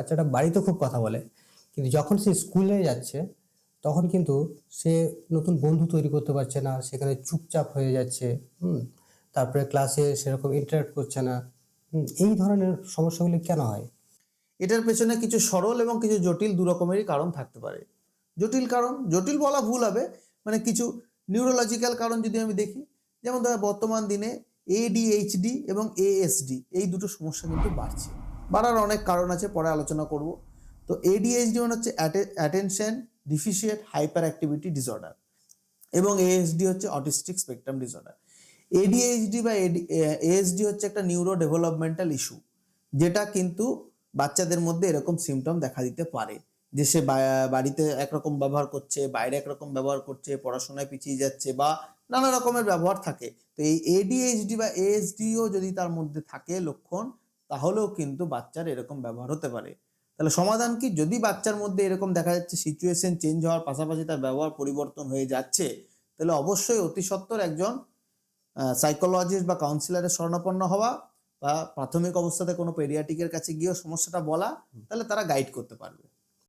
বাচ্চাটা বাড়িতে খুব কথা বলে, কিন্তু যখন সে স্কুলে যাচ্ছে তখন কিন্তু সে নতুন বন্ধু তৈরি করতে পারছে না, সেখানে চুপচাপ হয়ে যাচ্ছে। হুম। তারপরে ক্লাসে সেরকম ইন্টারাক্ট করছে না। এই ধরনের সমস্যাগুলি কেন হয়? এটার পেছনে কিছু সরল এবং কিছু জটিল দু রকমেরই কারণ থাকতে পারে। জটিল কারণ, জটিল বলা ভুল হবে, মানে কিছু নিউরোলজিক্যাল কারণ যদি আমি দেখি, যেমন ধরো বর্তমান দিনে এডিএইচডি এবং এএসডি এই দুটো সমস্যা কিন্তু বাড়ছে। বাড়ার অনেক কারণ আছে, পরে আলোচনা করব। তো এডিএইচডি মানে হচ্ছে অ্যাটেনশন ডিফিসিয়েট হাইপার অ্যাক্টিভিটি ডিসঅর্ডার, এবং এএসডি হচ্ছে অটিস্টিক স্পেকট্রাম ডিসঅর্ডার। এডিএইচডি বা এএসডি হচ্ছে একটা নিউরো ডেভেলপমেন্টাল ইস্যু, যেটা কিন্তু বাচ্চাদের মধ্যে এরকম সিমটম দেখা দিতে পারে যে সে বাড়িতে একরকম ব্যবহার করছে, বাইরে একরকম ব্যবহার করছে, পড়াশোনায় পিছিয়ে যাচ্ছে, বা নানা রকমের ব্যবহার থাকে। তো এই এডিএইচডি বা এএসডিও যদি তার মধ্যে থাকে লক্ষণ, তাহলেও কিন্তু বাচ্চার এরকম ব্যবহার হতে পারে। তাহলে সমাধান কি? যদি বাচ্চার মধ্যে এরকম দেখা যাচ্ছে সিচুয়েশন চেঞ্জ হওয়ার পাশাপাশি তার ব্যবহার পরিবর্তন হয়ে যাচ্ছে, তাহলে অবশ্যই অতি সত্বর একজন সাইকোলজিস্ট বা কাউন্সিলরের শরণাপন্ন হওয়া, বা প্রাথমিক অবস্থাতে কোনো পেডিয়াট্রিকের কাছে গিয়েও সমস্যাটা বলা, তাহলে তারা গাইড করতে পারবে।